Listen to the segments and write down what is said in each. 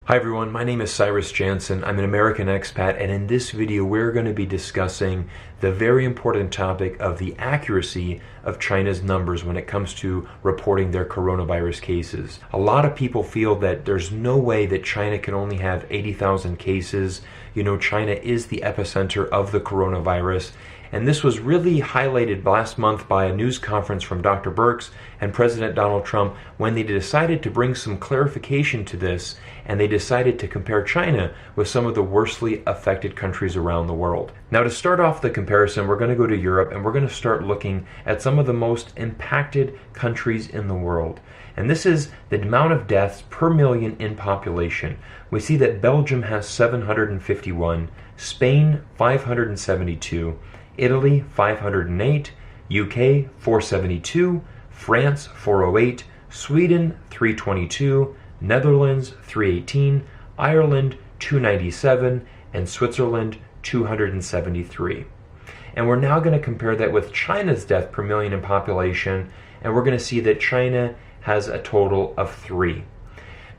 Hi everyone, my name is Cyrus Jansen. I'm an American expat, and in this video we're going to be discussing the very important topic of the accuracy of China's numbers when it comes to reporting their coronavirus cases. A lot of people feel that there's no way that China can only have 80,000 cases. You know, China is the epicenter of the coronavirus. And this was really highlighted last month by a news conference from Dr. Birx and President Donald Trump when they decided to bring some clarification to this, and they decided to compare China with some of the worstly affected countries around the world. Now, to start off the comparison, we're going to go to Europe and we're going to start looking at some of the most impacted countries in the world. And this is the amount of deaths per million in population. We see that Belgium has 751, Spain 572, Italy 508, UK 472, France 408, Sweden 322, Netherlands 318, Ireland 297, and Switzerland 273. And we're now going to compare that with China's death per million in population, and we're going to see that China has a total of 3.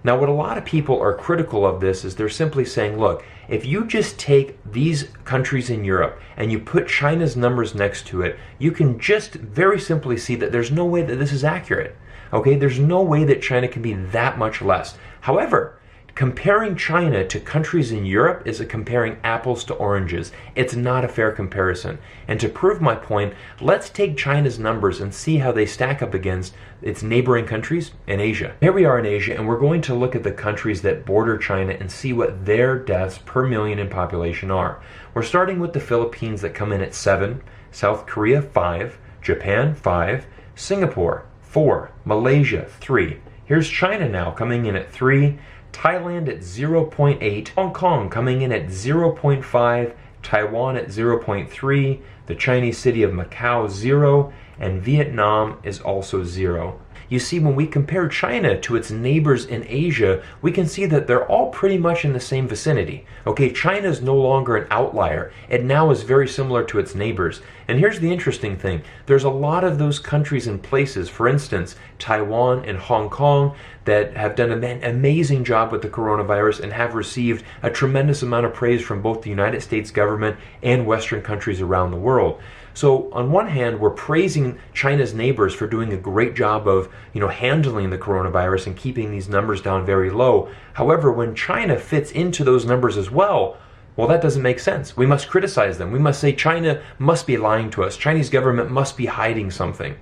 Now, what a lot of people are critical of this is they're simply saying, look, if you just take these countries in Europe and you put China's numbers next to it, you can just very simply see that there's no way that this is accurate. Okay, there's no way that China can be that much less. However, comparing China to countries in Europe is comparing apples to oranges. It's not a fair comparison. And to prove my point, let's take China's numbers and see how they stack up against its neighboring countries in Asia. Here we are in Asia, and we're going to look at the countries that border China and see what their deaths per million in population are. We're starting with the Philippines that come in at 7, South Korea 5, Japan 5, Singapore 4, Malaysia 3. Here's China now coming in at 3, Thailand at 0.8, Hong Kong coming in at 0.5, Taiwan at 0.3, the Chinese city of Macau 0, and Vietnam is also 0. You see, when we compare China to its neighbors in Asia, we can see that they're all pretty much in the same vicinity. Okay, China is no longer an outlier. It now is very similar to its neighbors. And here's the interesting thing. There's a lot of those countries and places, for instance, Taiwan and Hong Kong, that have done an amazing job with the coronavirus and have received a tremendous amount of praise from both the United States government and Western countries around the world. So on one hand, we're praising China's neighbors for doing a great job of, handling the coronavirus and keeping these numbers down very low. However, when China fits into those numbers as well, that doesn't make sense. We must criticize them. We must say China must be lying to us. Chinese government must be hiding something.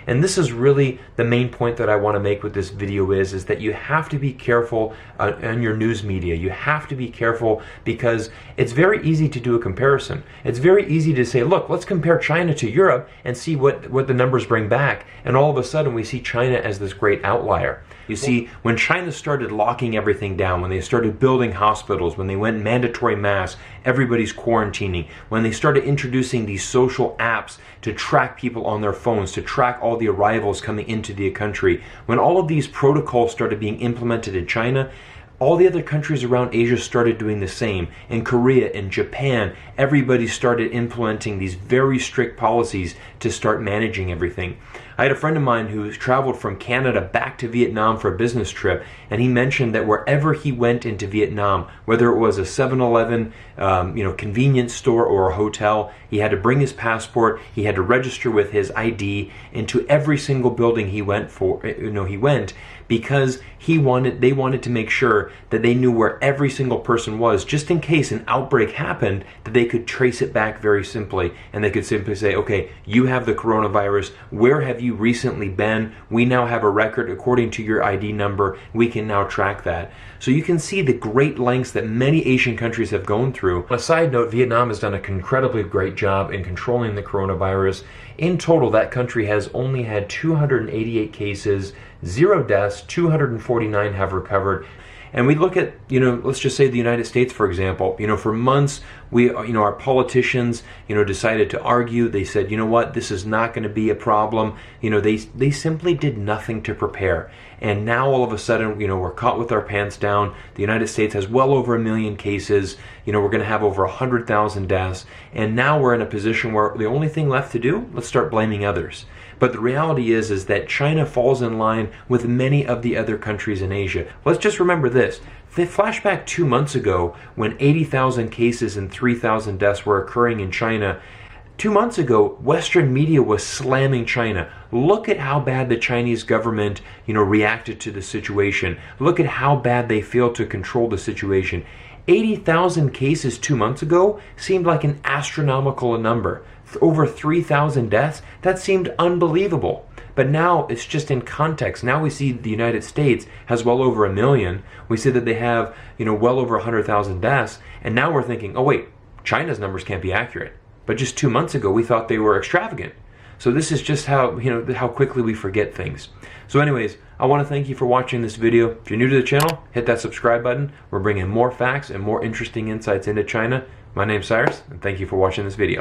And this is really the main point that I want to make with this video is that you have to be careful on your news media. You have to be careful because it's very easy to do a comparison. It's very easy to say, look, let's compare China to Europe and see what the numbers bring back. And all of a sudden we see China as this great outlier. You see, when China started locking everything down, when they started building hospitals, when they went mandatory masks, everybody's quarantining, when they started introducing these social apps to track people on their phones, to track all the arrivals coming into the country, when all of these protocols started being implemented in China, all the other countries around Asia started doing the same. In Korea, in Japan, everybody started implementing these very strict policies to start managing everything. I had a friend of mine who traveled from Canada back to Vietnam for a business trip, and he mentioned that wherever he went into Vietnam, whether it was a 7-Eleven, convenience store or a hotel, he had to bring his passport, he had to register with his ID into every single building he went because they wanted to make sure that they knew where every single person was, just in case an outbreak happened, that they could trace it back very simply, and they could simply say, okay, you have the coronavirus, where have you recently been? We now have a record according to your ID number, we can now track that. So you can see the great lengths that many Asian countries have gone through. On a side note, Vietnam has done an incredibly great job in controlling the coronavirus. In total, that country has only had 288 cases, 0 deaths, 249 have recovered. And we look at, let's just say the United States, for example, for months, our politicians, decided to argue. They said, you know what, this is not going to be a problem. They simply did nothing to prepare. And now all of a sudden, we're caught with our pants down. The United States has well over 1 million cases. We're going to have over 100,000 deaths. And now we're in a position where the only thing left to do, let's start blaming others. But the reality is that China falls in line with many of the other countries in Asia. Let's just remember this. Flashback 2 months ago when 80,000 cases and 3,000 deaths were occurring in China. 2 months ago, Western media was slamming China. Look at how bad the Chinese government, reacted to the situation. Look at how bad they failed to control the situation. 80,000 cases 2 months ago seemed like an astronomical number. Over 3,000 deaths, that seemed unbelievable. But now it's just in context. Now we see the United States has well over 1 million. We see that they have, well over 100,000 deaths. And now we're thinking, oh wait, China's numbers can't be accurate. But just 2 months ago, we thought they were extravagant. So this is just how, how quickly we forget things. So anyways, I want to thank you for watching this video. If you're new to the channel, hit that subscribe button. We're bringing more facts and more interesting insights into China. My name's Cyrus, and thank you for watching this video.